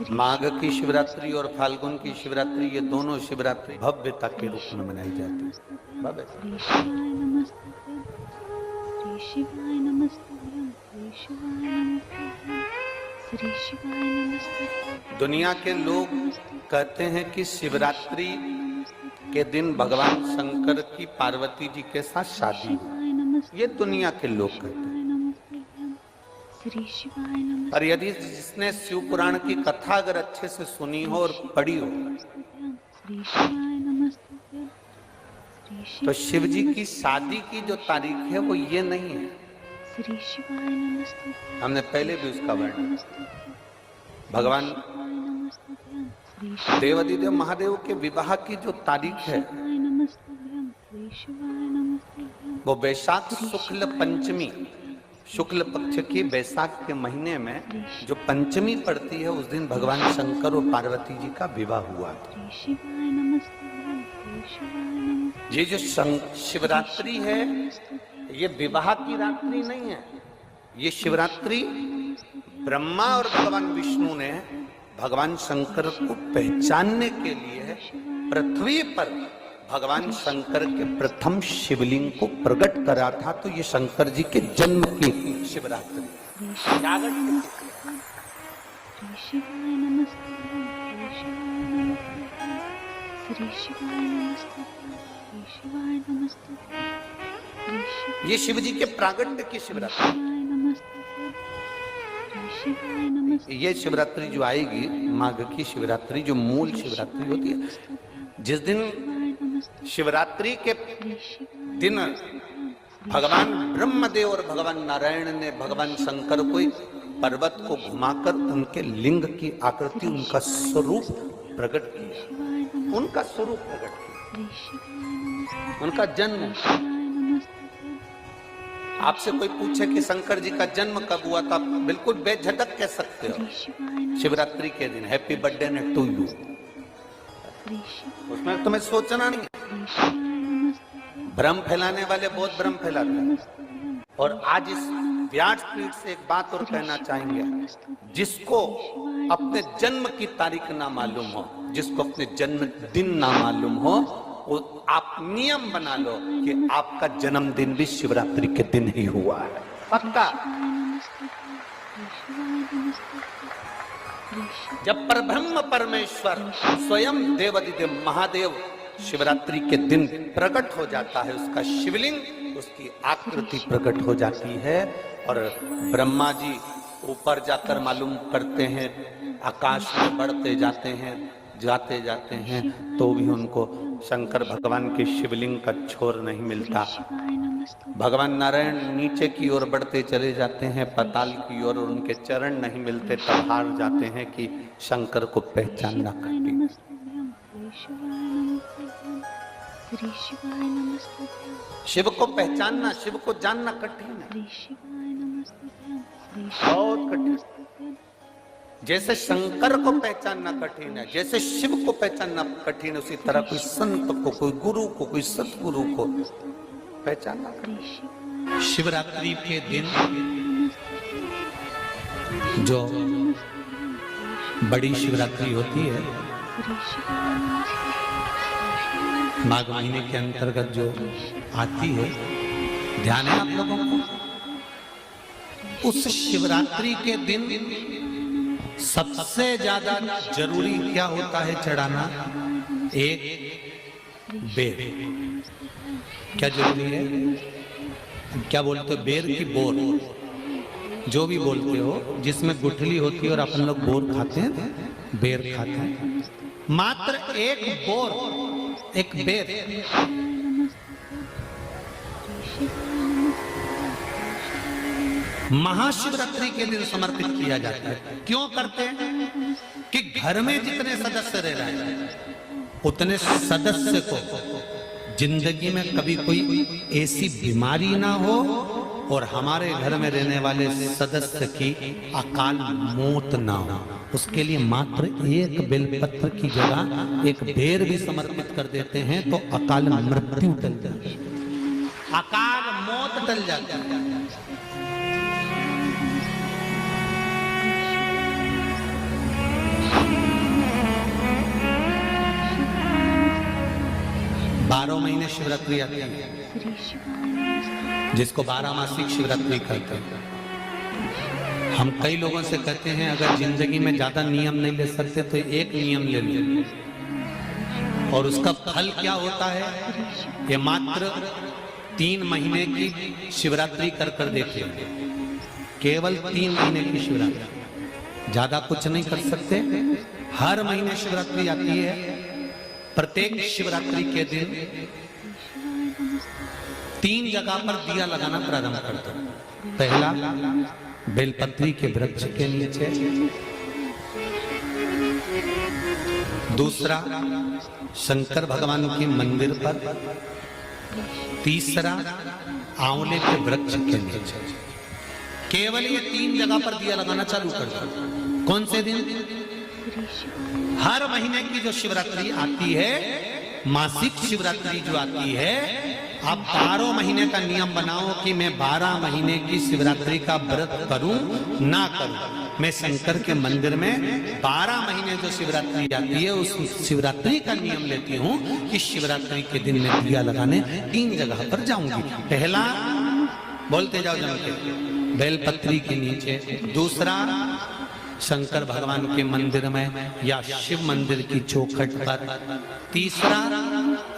माघ की शिवरात्रि और फाल्गुन की शिवरात्रि, ये दोनों शिवरात्रि भव्यता के रूप में मनाई जाती है। भव्य। दुनिया के लोग कहते हैं कि शिवरात्रि के दिन भगवान शंकर की पार्वती जी के साथ शादी हुई। ये दुनिया के लोग कहते हैं। पर यदि जिसने शिव पुराण की कथा अगर अच्छे से सुनी हो और पढ़ी हो, तो शिव जी की शादी की जो तारीख है वो ये नहीं है। हमने पहले भी उसका वर्णन, भगवान देवाधिदेव महादेव के विवाह की जो तारीख है वो वैशाख शुक्ल पंचमी, शुक्ल पक्ष की वैशाख के महीने में जो पंचमी पड़ती है उस दिन भगवान शंकर और पार्वती जी का विवाह हुआ। ये जो शिवरात्रि है ये विवाह की रात्रि नहीं है। ये शिवरात्रि ब्रह्मा और भगवान विष्णु ने भगवान शंकर को पहचानने के लिए पृथ्वी पर भगवान शंकर के प्रथम शिवलिंग को प्रकट करा था। तो ये शंकर जी के जन्म की शिवरात्रि। ये शिव जी के प्रागट्य की शिवरात्रि। ये शिवरात्रि जो आएगी, माघ की शिवरात्रि, जो मूल शिवरात्रि होती है, जिस दिन शिवरात्रि के दिन भगवान ब्रह्मदेव और भगवान नारायण ने भगवान शंकर को पर्वत को घुमाकर उनके लिंग की आकृति, उनका स्वरूप प्रकट किया। उनका स्वरूप प्रकट किया, उनका जन्म। आपसे कोई पूछे कि शंकर जी का जन्म कब हुआ था, बिल्कुल बेझिझक कह सकते हो शिवरात्रि के दिन हैप्पी बर्थडे ने टू यू। उसमें तुम्हें सोचना नहीं। भ्रम फैलाने वाले बहुत भ्रम फैलाते हैं। और आज इस व्यासपीठ से एक बात और कहना चाहेंगे, जिसको अपने जन्म की तारीख ना मालूम हो, जिसको अपने जन्म दिन ना मालूम हो, वो आप नियम बना लो कि आपका जन्मदिन भी शिवरात्रि के दिन ही हुआ है, पक्का। जब परब्रह्म परमेश्वर स्वयं देवाधिदेव महादेव शिवरात्रि के दिन प्रकट हो जाता है, उसका शिवलिंग, उसकी आकृति प्रकट हो जाती है। और ब्रह्मा जी ऊपर जाकर मालूम करते हैं, आकाश में बढ़ते जाते हैं, तो भी उनको शंकर भगवान के शिवलिंग का छोर नहीं मिलता। भगवान नारायण नीचे की ओर बढ़ते चले जाते हैं, पाताल की ओर, और उनके चरण नहीं मिलते, तब हार जाते हैं कि शंकर को पहचानना कठिन। शिव को पहचानना, शिव को जानना कठिन है, बहुत कठिन। जैसे शंकर को पहचानना कठिन है, जैसे शिव को पहचानना कठिन है, उसी तरह कोई संत को, कोई गुरु को, कोई सतगुरु को पहचानना कठिन। शिवरात्रि के दिन जो बड़ी शिवरात्रि होती है, माघ महीने के अंतर्गत जो आती है, ध्यान है आप लोगों को, उस शिवरात्रि के दिन सबसे ज्यादा जरूरी क्या होता है चढ़ाना? एक बेर। क्या जरूरी है? क्या बोलते हो? बेर की बोर, जो भी बोलते हो, जिसमें गुठली होती है और अपन लोग बोर खाते हैं, बेर खाते हैं। मात्र एक बोर, एक बेर। महाशिवरात्रि के दिन समर्पित किया जाता है। क्यों करते हैं? कि घर में जितने सदस्य रह रहे हैं उतने सदस्य को जिंदगी में कभी कोई ऐसी बीमारी ना हो और हमारे घर में रहने वाले सदस्य की अकाल मौत ना हो। उसके लिए मात्र एक बेलपत्र की जगह एक बेर भी समर्पित कर देते हैं तो अकाल मृत्यु टल जाती है, अकाल मौत टल जाती है। महीने शिवरात्रि आती है, जिसको 12 मासिक शिवरात्रि कहते हैं। हम कई लोगों से कहते हैं अगर जिंदगी में ज्यादा नियम नहीं ले सकते तो एक नियम ले लो, और उसका फल क्या होता है, ये मात्र 3 महीने की शिवरात्रि कर देते हैं, केवल 3 महीने की शिवरात्रि, ज्यादा कुछ नहीं कर सकते। हर महीने शिवरात्रि आती है। प्रत्येक शिवरात्रि के दिन 3 जगह पर दिया लगाना प्रारंभ कर दो। पहला, बेलपत्री के वृक्ष के नीचे। दूसरा, शंकर भगवान के मंदिर पर। तीसरा, आंवले के वृक्ष के नीचे। केवल ये 3 जगह पर दिया लगाना चालू कर दो। कौन से दिन? हर महीने की जो शिवरात्रि आती है, मासिक शिवरात्रि जो आती है, आप 12 महीने का नियम बनाओ कि मैं 12 महीने की शिवरात्रि का व्रत करूं ना करूं। मैं शंकर के मंदिर में 12 महीने जो शिवरात्रि आती है उस शिवरात्रि का नियम लेती हूं कि शिवरात्रि के दिन मैं दिया लगाने 3 जगह पर जाऊंगी। पहला, बोलते जाओ जम के, बेलपत्री के नीचे। दूसरा, शंकर भगवान के मंदिर में या शिव मंदिर की चौखट पर। तीसरा,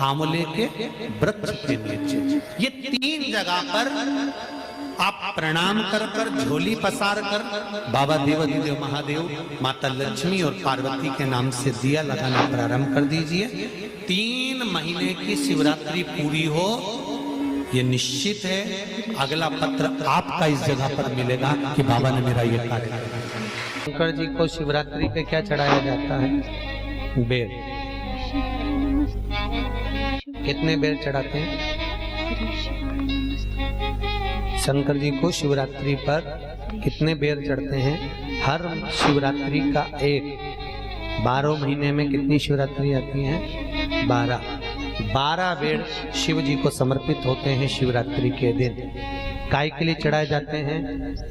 आंवले के वृक्ष के नीचे। ये 3 जगह पर आप प्रणाम कर झोली पसार कर बाबा देवाधिदेव महादेव, माता लक्ष्मी और पार्वती के नाम से दिया लगाना प्रारंभ कर दीजिए। 3 महीने की शिवरात्रि पूरी हो, ये निश्चित है अगला पत्र आपका इस जगह पर मिलेगा कि बाबा ने मेरा ये कार्य किया। शंकर जी को शिवरात्रि पे क्या चढ़ाया जाता है? बेर। कितने बेर चढ़ाते हैं? शंकर जी को शिवरात्रि पर कितने बेर चढ़ते हैं? हर शिवरात्रि का एक। 12 महीने में कितनी शिवरात्रि आती है? 12 बेर शिव जी को समर्पित होते हैं शिवरात्रि के दिन। काय के लिए चढ़ाए जाते हैं?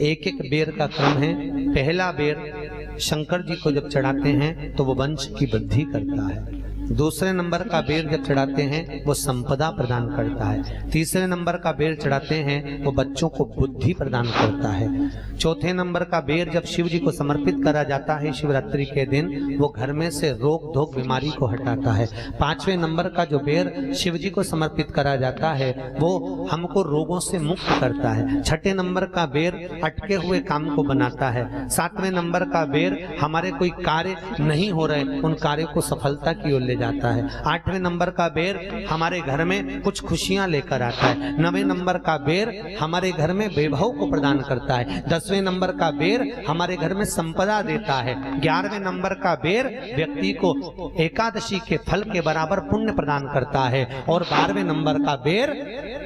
एक बेर का क्रम है। पहला बेर शंकर जी को जब चढ़ाते हैं तो वो वंश की वृद्धि करता है। दूसरे नंबर का बेर जब चढ़ाते हैं वो संपदा प्रदान करता है। तीसरे नंबर का बेर चढ़ाते हैं वो बच्चों को बुद्धि प्रदान करता है। चौथे नंबर का बेर जब शिव जी को समर्पित करा जाता है शिवरात्रि के दिन, वो घर में से रोग धोक बीमारी को हटाता है। 5वें नंबर का जो बेर शिव जी को समर्पित करा जाता है वो हमको रोगों से मुक्त करता है। 6ठे नंबर का बेर अटके हुए काम को बनाता है। 7वें नंबर का बेर हमारे कोई कार्य नहीं हो रहे उन कार्य को सफलता की ओर ले जाता है। 8वें नंबर का बेर हमारे घर में कुछ खुशियां लेकर आता है। 9वें नंबर का बेर हमारे घर में वैभव को प्रदान करता है। 10वें नंबर का बेर हमारे घर में संपदा देता है। 11वें नंबर का बेर व्यक्ति को एकादशी के फल के बराबर पुण्य प्रदान करता है। और 12वें नंबर का बेर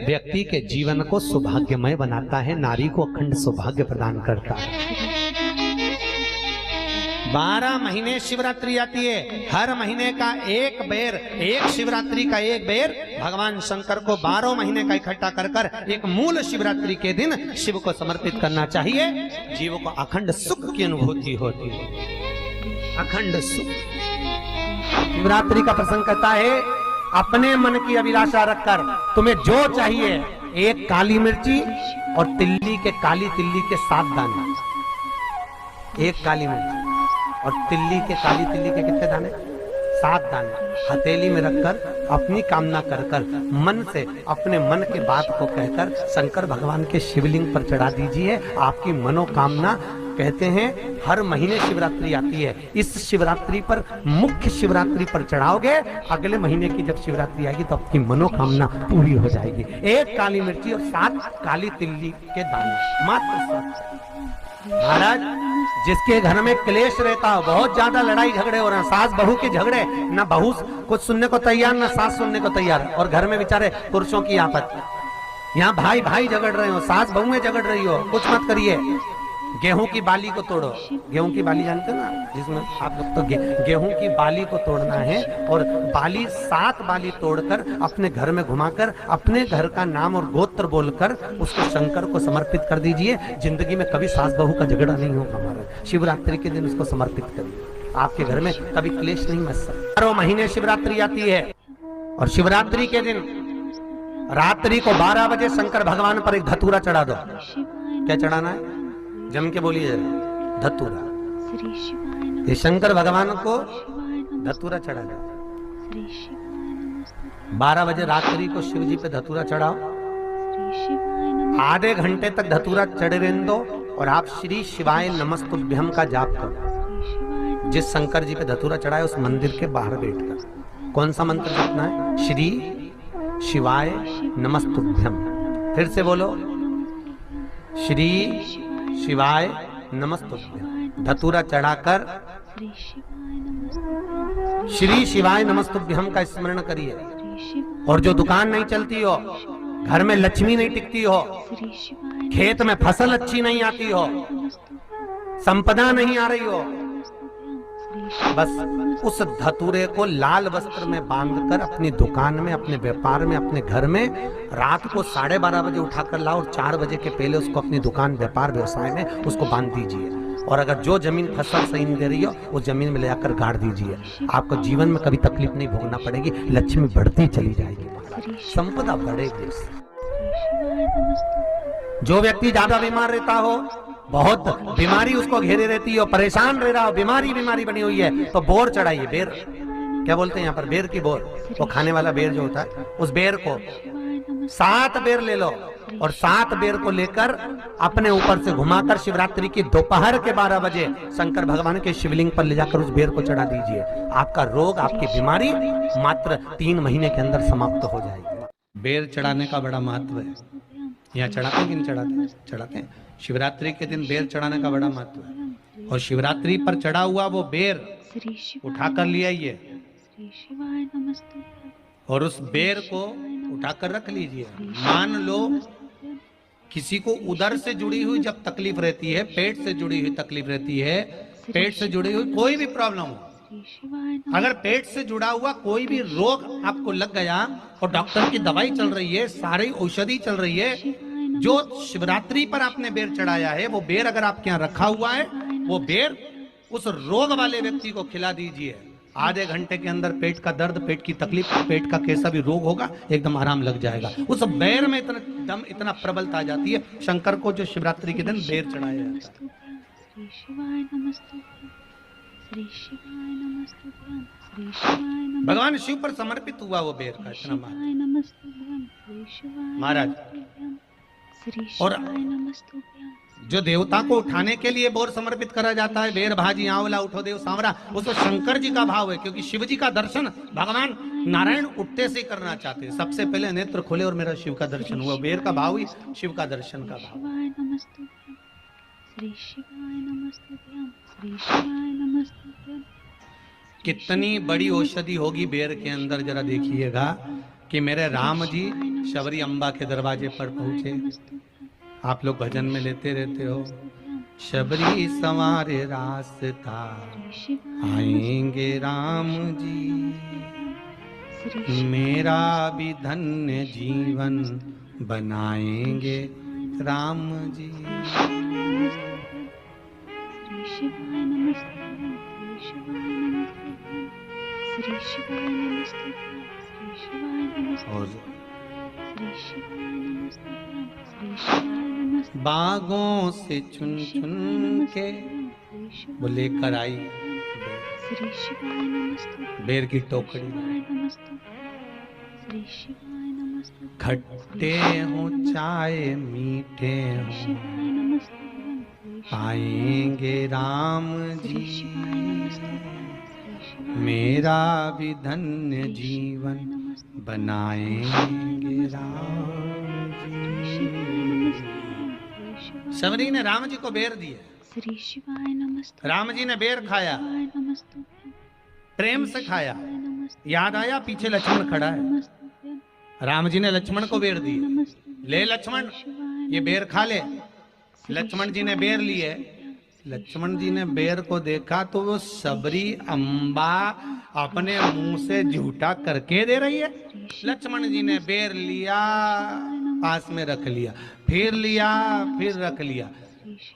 व्यक्ति के जीवन को सौभाग्यमय बनाता है, नारी को अखंड सौभाग्य प्रदान करता है। 12 महीने शिवरात्रि आती है। हर महीने का एक बेर, एक शिवरात्रि का एक बेर भगवान शंकर को 12 महीने का इकट्ठा कर एक मूल शिवरात्रि के दिन शिव को समर्पित करना चाहिए। जीव को अखंड सुख की अनुभूति होती है, अखंड सुख। शिवरात्रि का प्रसंग कहता है अपने मन की अभिलाषा रखकर तुम्हें जो चाहिए, एक काली मिर्ची और तिल्ली के काली तिल्ली के 7 दाने। एक काली मिर्ची और तिल्ली के काली तिल्ली के कितने दाने? 7 दाने हथेली में रखकर अपनी कामना कर मन से अपने मन के बात को कहकर शंकर भगवान के शिवलिंग पर चढ़ा दीजिए। आपकी मनोकामना, कहते हैं हर महीने शिवरात्रि आती है, इस शिवरात्रि पर मुख्य शिवरात्रि पर चढ़ाओगे, अगले महीने की जब शिवरात्रि आएगी तो आपकी मनोकामना पूरी हो जाएगी। 1 काली मिर्ची और 7 काली तिल्ली के दाने, मात्र 7। महाराज, जिसके घर में क्लेश रहता हो, बहुत ज्यादा लड़ाई झगड़े हो रहे हैं, सास बहू के झगड़े, ना बहू कुछ सुनने को तैयार ना सास सुनने को तैयार, और घर में बेचारे पुरुषों की आफत, यहाँ भाई भाई झगड़ रहे हो, सास बहू में झगड़ रही हो, कुछ मत करिए। गेहूं की बाली को तोड़ो। गेहूं की बाली जानते ना, जिसमें आप लोग तो गेहूं की बाली को तोड़ना है, और बाली 7 बाली तोड़कर अपने घर में घुमाकर अपने घर का नाम और गोत्र बोलकर उसको शंकर को समर्पित कर दीजिए। जिंदगी में कभी सास बहू का झगड़ा नहीं होगा हमारा। शिवरात्रि के दिन उसको समर्पित करिए, आपके घर में कभी क्लेश नहीं मच सकता। 12 महीने शिवरात्रि आती है, और शिवरात्रि के दिन रात्रि को 12 बजे शंकर भगवान पर एक धतूरा चढ़ा दो। क्या चढ़ाना है? जम के बोलिए जरा। धतूरा। ये शंकर भगवान को धतूरा चढ़ा दो। 12 बजे रात्रि को शिव जी पे धतूरा चढ़ाओ। आधे घंटे तक धतूरा चढ़े रहने दो और आप श्री शिवाय नमस्तुभ्यम का जाप करो। जिस शंकर जी पे धतूरा चढ़ाए उस मंदिर के बाहर बैठकर कौन सा मंत्र जपना है? श्री शिवाय नमस्तुभ्यम। फिर से बोलो, श्री शिवाय नमस्तुभ्यम। धतूरा चढ़ाकर श्री शिवाय नमस्तुभ्यम का स्मरण करिए। और जो दुकान नहीं चलती हो, घर में लक्ष्मी नहीं टिकती हो, खेत में फसल अच्छी नहीं आती हो, संपदा नहीं आ रही हो, बस उस धतूरे को लाल वस्त्र में बांधकर अपनी दुकान में, अपने व्यापार में, अपने घर में रात को 12:30 बजे उठाकर लाओ और 4 बजे के पहले उसको अपनी दुकान, व्यापार, व्यवसाय में उसको बांध दीजिए। और अगर जो जमीन फसल सही नहीं दे रही हो, वो जमीन में ले जाकर गाड़ दीजिए। आपको जीवन में कभी तकलीफ नहीं भोगना पड़ेगी, लक्ष्मी बढ़ती चली जाएगी, संपदा बढ़ेगी। जो व्यक्ति ज्यादा बीमार रहता हो, बहुत बीमारी उसको घेरे रहती हो, परेशान रह रहा हो, बीमारी बनी हुई है, तो बोर चढ़ाइए। बेर क्या बोलते हैं यहाँ पर? बेर की बोर। वो खाने वाला बेर जो होता है, उस बेर को 7 बेर ले लो और 7 बेर को लेकर अपने ऊपर से घुमाकर शिवरात्रि की दोपहर के 12 बजे शंकर भगवान के शिवलिंग पर ले जाकर उस बेर को चढ़ा दीजिए। आपका रोग, आपकी बीमारी मात्र 3 महीने के अंदर समाप्त हो जाएगी। बेर चढ़ाने का बड़ा महत्व है। यहाँ चढ़ाते हैं कि नहीं चढ़ाते? चढ़ाते हैं। शिवरात्रि के दिन बेर चढ़ाने का बड़ा महत्व है। और शिवरात्रि पर चढ़ा हुआ वो बेर उठाकर ले आइए और उस बेर को उठाकर रख लीजिए। मान लो किसी को उदर से जुड़ी हुई जब तकलीफ रहती है, पेट से जुड़ी हुई तकलीफ रहती है, पेट से जुड़ी हुई कोई भी प्रॉब्लम हो, अगर पेट से जुड़ा हुआ कोई भी रोग आपको लग गया और डॉक्टर की दवाई चल रही है, सारी औषधि चल रही है, जो शिवरात्रि पर आपने बेर चढ़ाया है, वो बेर अगर आपके यहाँ रखा हुआ है, वो बेर उस रोग वाले व्यक्ति को खिला दीजिए। आधे घंटे के अंदर पेट का दर्द, पेट की तकलीफ, पेट का कैसा भी रोग होगा, एकदम आराम लग जाएगा। उस बेर में इतना दम, इतना प्रबलता आ जाती है। शंकर को जो शिवरात्रि के दिन बेर चढ़ाया जाता है, भगवान शिव पर समर्पित हुआ वो बेर का इतना महाराज। और जो देवता को उठाने के लिए बोर समर्पित करा जाता है, बेर भाजी आंवला उठो देव सांवरा, उसमें शंकर जी का भाव है, क्योंकि शिव जी का दर्शन भगवान नारायण उठते से करना चाहते हैं। सबसे पहले नेत्र खोले और मेरा शिव का दर्शन हुआ। बेर का भाव ही शिव का दर्शन का भाव। कितनी बड़ी औषधि होगी बेर के अंदर, जरा देखिएगा कि मेरे राम जी शबरी अम्बा के दरवाजे पर पहुंचे। आप लोग भजन में लेते रहते हो, शबरी संवारे रास्ता आएंगे राम जी, मेरा भी धन्य जीवन बनाएंगे राम जी। और बागों से चुन चुन के वो लेकर आई बेर की टोकरी। खट्टे हो चाहे मीठे हो पाएंगे राम जी, मेरा भी धन्य जीवन बनाएंगे राम जी। शबरी ने राम जी को बेर दिए। राम जी ने बेर खाया, प्रेम से खाया। याद आया पीछे लक्ष्मण खड़ा है, राम जी ने लक्ष्मण को बेर दी। ले लक्ष्मण, ये बेर खा ले। लक्ष्मण जी ने बेर लिए। लक्ष्मण जी ने बेर को देखा तो वो शबरी अम्बा अपने मुंह से झूठा करके दे रही है। लक्ष्मण जी ने बेर लिया, पास में रख लिया, फिर लिया, फिर रख लिया।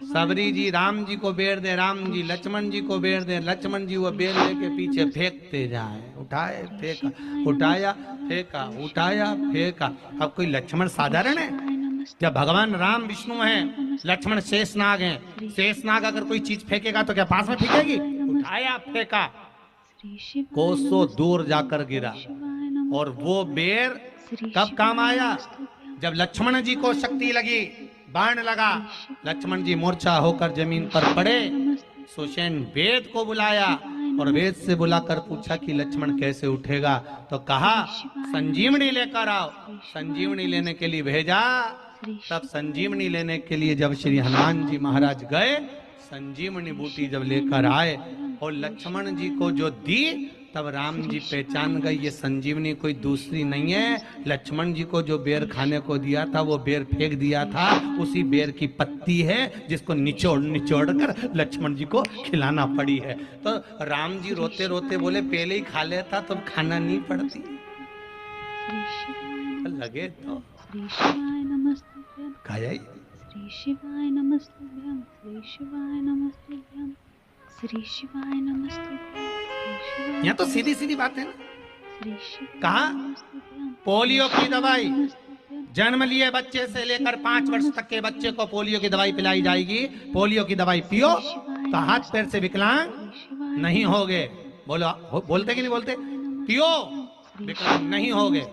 सबरी जी राम जी को बेर दे, राम जी लक्ष्मण जी को बेर दे, लक्ष्मण जी वो बेर लेके पीछे फेंकते जाए, उठाए फेंका, उठाया फेंका, उठाया फेंका। अब कोई लक्ष्मण साधारण है? जब भगवान राम विष्णु हैं, लक्ष्मण शेषनाग हैं, शेषनाग अगर कोई चीज फेंकेगा तो क्या पास में फेंकेगी? उठाया फेंका, कोसों दूर जाकर गिरा। और वो बेर कब काम आया? जब लक्ष्मण जी को शक्ति लगी, बाण लगा, लक्ष्मण जी मूर्छा होकर जमीन पर पड़े, सुषेण वेद को बुलाया और वेद से बुलाकर पूछा कि लक्ष्मण कैसे उठेगा? तो कहा संजीवनी लेकर आओ। संजीवनी लेने के लिए भेजा। तब संजीवनी लेने के लिए जब श्री हनुमान जी महाराज गए, संजीवनी बूटी जब लेकर आए और लक्ष्मण जी को जो दी, तब राम जी पहचान गए ये संजीवनी कोई दूसरी नहीं है। लक्ष्मण जी को जो बेर खाने को दिया था, वो बेर फेंक दिया था, उसी बेर की पत्ती है जिसको निचोड़ निचोड़ कर लक्ष्मण जी को खिलाना पड़ी है। तो राम जी रोते रोते बोले पहले ही खा लेता तो खाना नहीं पड़ती। लगे तो खाया ही। श्री शिवाय नमस्तुभ्यं, श्री शिवाय नमस्तुभ्यं, श्री शिवाय नमस्तुभ्यं। यहाँ तो सीधी सीधी बात है ना। कहा पोलियो की दवाई, जन्म लिए बच्चे से लेकर 5 वर्ष तक के बच्चे को पोलियो की दवाई पिलाई जाएगी। पोलियो की दवाई पियो तो हाथ पैर से विकलांग नहीं होगे। बोलो, बोलते कि नहीं बोलते? पियो विकलांग नहीं होगे।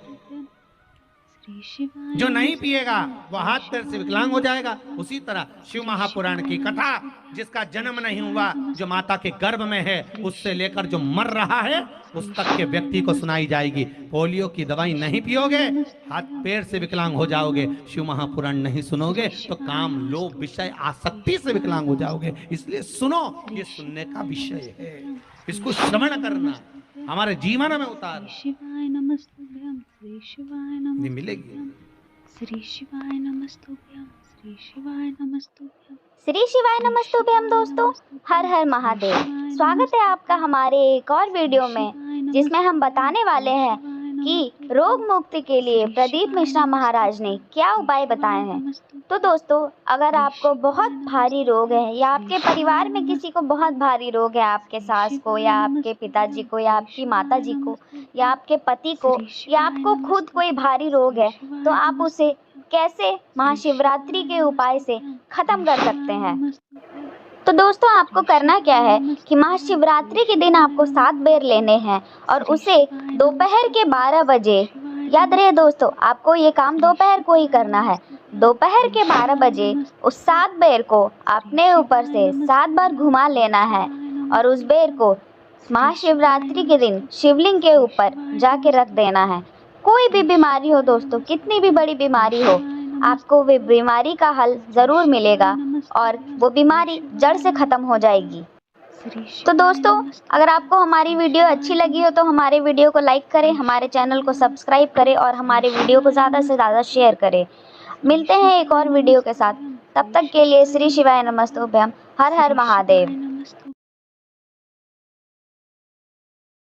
जो नहीं पिएगा वो हाथ पैर से विकलांग हो जाएगा। उसी तरह शिव महापुराण की कथा, जिसका जन्म नहीं हुआ, जो माता के गर्भ में है, उससे लेकर जो मर रहा है उस तक के व्यक्ति को सुनाई जाएगी। पोलियो की दवाई नहीं पियोगे, हाथ पैर से विकलांग हो जाओगे। शिव महापुराण नहीं सुनोगे तो काम, लोभ, विषय, आसक्ति से विकलांग हो जाओगे। इसलिए सुनो, ये सुनने का विषय है, इसको श्रवण करना, हमारे जीवन में उतार। शिवाय नमस्तुभ्यं, श्री शिवाय नमस्तुभ्यं, मिलेगी। श्री शिवाय नमस्तुभ्यं, श्री शिवाय नमस्तुभ्यं। श्री शिवाय नमस्तुभ्यं। दोस्तों, हर हर महादेव। स्वागत है आपका हमारे एक और वीडियो में, जिसमें हम बताने वाले हैं कि रोग मुक्ति के लिए प्रदीप मिश्रा महाराज ने क्या उपाय बताए हैं। तो दोस्तों, अगर आपको बहुत भारी रोग है या आपके परिवार में किसी को बहुत भारी रोग है, आपके सास को या आपके पिताजी को या आपकी माताजी को या आपके पति को या आपको खुद कोई भारी रोग है, तो आप उसे कैसे महाशिवरात्रि के उपाय से खत्म कर सकते हैं। तो दोस्तों, आपको करना क्या है कि महाशिवरात्रि के दिन आपको 7 बेर लेने हैं और उसे दोपहर के 12 बजे, याद रहे दोस्तों, आपको ये काम दोपहर को ही करना है। दोपहर के 12 बजे उस 7 बेर को अपने ऊपर से 7 बार घुमा लेना है और उस बेर को महाशिवरात्रि के दिन शिवलिंग के ऊपर जाके रख देना है। कोई भी बीमारी हो दोस्तों, कितनी भी बड़ी बीमारी हो, आपको वो बीमारी का हल ज़रूर मिलेगा और वो बीमारी जड़ से ख़त्म हो जाएगी। तो दोस्तों, अगर आपको हमारी वीडियो अच्छी लगी हो तो हमारे वीडियो को लाइक करें, हमारे चैनल को सब्सक्राइब करें और हमारे वीडियो को ज़्यादा से ज़्यादा शेयर करें। मिलते हैं एक और वीडियो के साथ, तब तक के लिए श्री शिवाय नमस्तुभ्यं, हर हर महादेव।